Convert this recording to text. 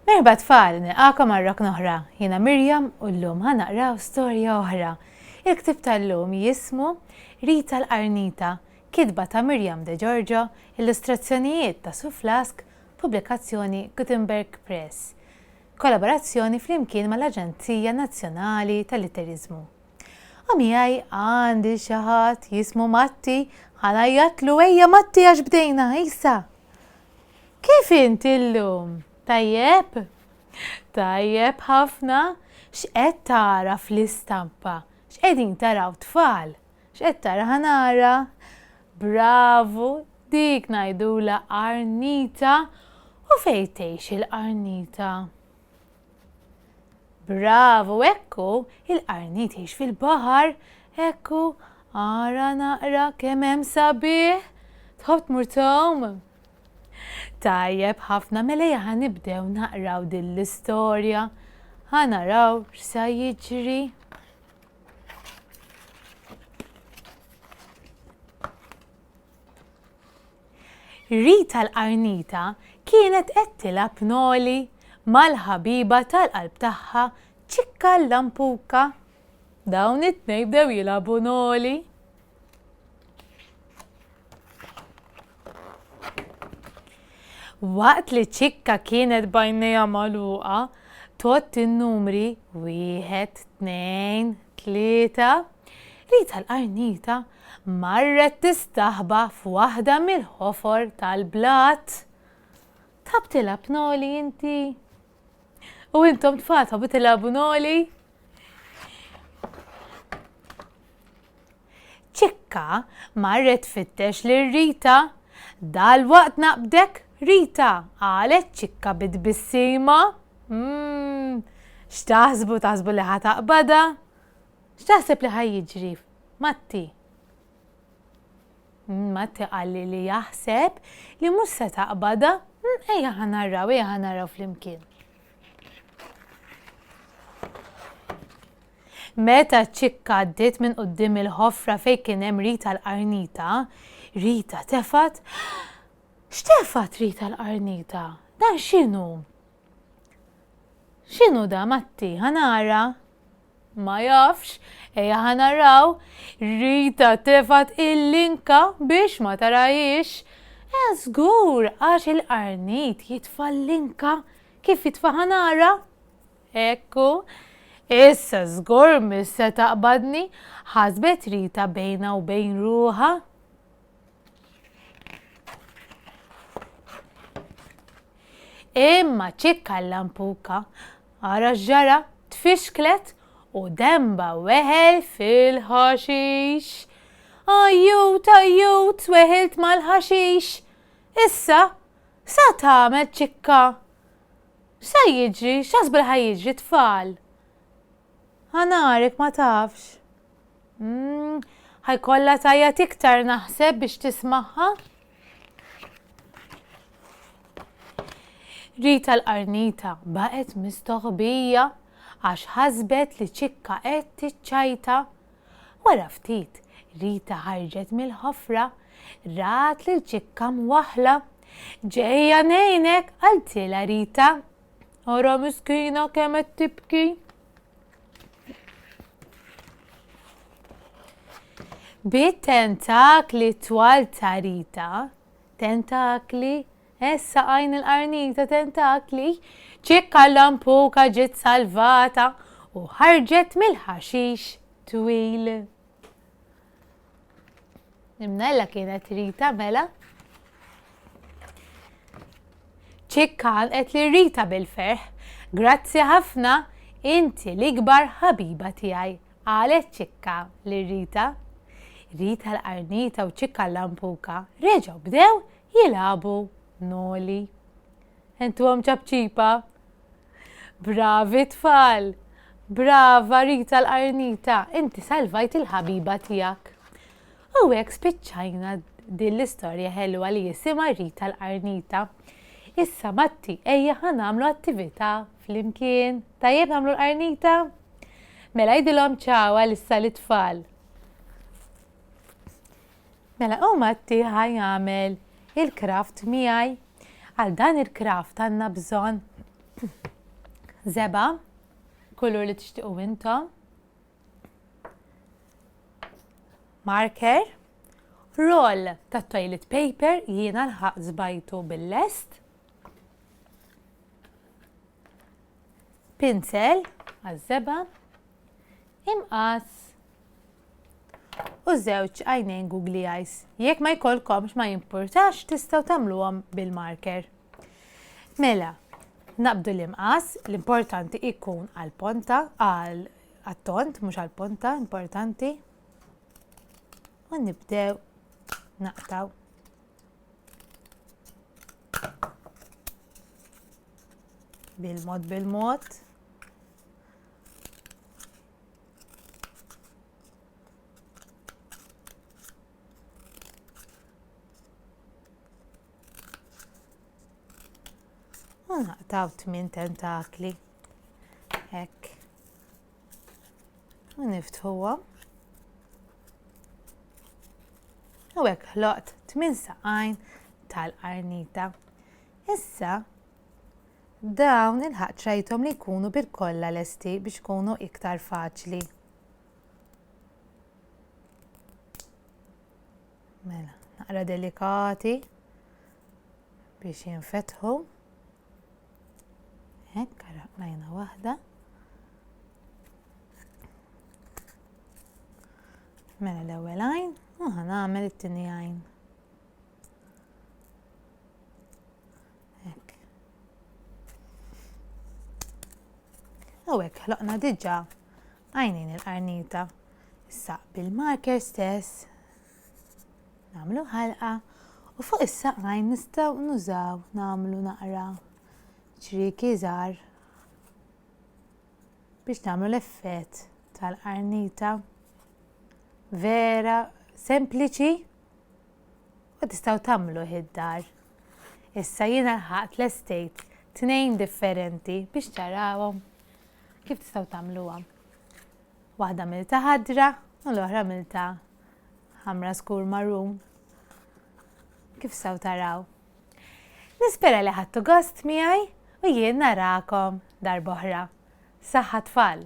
Merba tfal, nilqakom marrak noħra. Jiena Miriam u llum ħanaqraw storja oħra. Il-ktib tal-lum jismu Rita l-Qarnita, kitba ta' Miriam Degiorgio, illustrazzjonijiet ta' Sue Flask, pubblikazzjoni Gutenberg Press. Kollaborazzjoni flimkien mal-Aġenzija Nazzjonali tal-Litteriżmu. U miegħi għandi xi ħadd jismu Matti, ħanajjatlu ejja Matti għax bdejna issa. Kif inti llum? Tajjeb? Tajjeb ħafna? X'qed tara fl-istampa? X'qegħdin taraw tfal? X'qed tara ħanara? Bravu, dik ngħidula Qarnita u fejn tgħix il-Qarnita? Bravu, ekku, il-Qarnita tgħix fil-baħar, ekku, ara naqra kemm hemm sabiħ, tħobb tmur. Tajjeb ħafna mela ħanibdew naqraw din l-istorja. Ħanaraw x'sa jiġri. Rita l-Qarnita kienet qed tilgħab noli mal-ħabiba tal-qalb tagħha Ċikka l-lampuka. Dawn it-tnejn bdew jilagħbu noli. Waqt li Ċikka kienet bajnejha magħluqa, tot in-numri 1, 2, 3. Rita l-Qarnita marret tistaħba f'waħda mill-ħofor tal-blat. Tab tilgħab noli inti? U intom tfal tabu tilgħabu noli? Ċikka marret tfittex lil Rita. Dalwaqt naqbdek Rita, qalet Ċikka bid-bissima. X'taħsbu taħsbu li ħataqbada? X'taħseb li ħajjiġri? Matti. Matti qalli li jaħseb li mhux se taqbada. Ejja ħanarraw flimkien. Meta Ċikka għaddiet minn quddiem il-ħofra fejn kien hemm Rita l-Qarnita, Rita tefat. X'tefat Rita l-Qarnita? Dan x'inhu? X'inhu da Matti? Ħanara? Ma jafx, ejja ħanaraw. Rita tefat il-linka biex ma tarajix. Żgur għax il-Qarnit jitfa' l-linka kif jitfa' ħanara. Ekku, issa żgur mis se taqbadni, ħasbet Rita bejna u bejn ruħha. Imma Ċikka l-lampuka ara ġara tfixklet u demba weħel fil-ħaxix. Ajjut, weħilt mal-ħaxix. Issa, sa tagħmel Ċikka? Sa jiġri, x'ħasbu li ħajjiġri tfal? Ħanarek ma tafx. Ħajkollha tajjat iktar naħseb biex tismagħha. Rita l-Qarnita baqet mistoħbija għax ħasbet li Ċikka qed tiċċajta. Wara ftit Rita ħarġet mill-ħofra, rat lil Ċikka mwaħla. Ġejja ngħinek qaltilha Rita. Ara miskina kemm qed tibki. Bit-tentakli twal ta' Rita, tentakli essa għajn il-Qarnita tentakli, Ċikka l-lampuka ġiet salvata u ħarġet mill-ħaxix twil. Imnella kienet Rita mela. Ċikka għalqet li Rita bil-ferħ, grazzi ħafna, inti l-ikbar ħabiba tiegħi, qalet Ċikka li Rita. Rita l-Qarnita u Ċikka l-lampuka reġgħu bdew jilagħbu noli. Entuhom ċabċipa. Bravi tfal. Brava Rita l-Qarnita, inti salvajt il-ħabiba tiegħek. U hekk spiċċajna din l-istorja ħelwa li jisimha Rita l-Qarnita. Issa Matti, ejja ħanamlu attività flimkien. Tajjeb nagħmlu l-Qarnita? Mela jgħidilhom ċawa issa l-tfal. Mela Matti ħajjagħmel il-kraft miegħi. Għal dan il-kraft għandna bżonn Zeba, kulur li tixtiequ intom. Marker, roll ta' toilet paper jiena l-ħaq żbajtu bil-lest. Pinsel għaż-żeba, imqas u żewġ għajnejn googly eyes. Jekk ma jkollkomx ma jimpurtax tistgħu tagħmluhom bil-marker. Mela, naqbdu l-imqas, l-importanti ikun għall-ponta, għat-tont, mhux għall-ponta, importanti. U nibdew naqtaw. Bil-mod. U naqtaw 8 tentakli. Hekk. U niftħuhom. U hekk ħloqt 8 saqajn tal-qarnita. Issa dawn il-ħaq trajthom li jkunu bil-kollha lesti biex ikunu iktar faċli. Mela, naqra delikati biex jinfetħu. Hekk, raqnajna waħda. Mela l-ewwel għajn u ħanagħmel it-tieni għajn. Hekk. U hekk ħloqna diġà għajnejn il-qarnita. Issa bil-marker stess nagħmlu ħalqa u fuq is-saqajn nistgħu nużaw nagħmlu naqra ċriki żgħar biex nagħmlu l-effett tal-qarnita. Vera sempliċi u tistgħu tagħmlu id-dar. Issa jiena ħaqt l-estejt 2 differenti biex tarawhom kif tistgħu tagħmluhom. Waħda milta ħadra u l-oħra milta ħamra skur marun. Kif tistgħu taraw. Nispera li ħadtu gost miegħi u jien narakom darb'oħra. Saħħa tfal!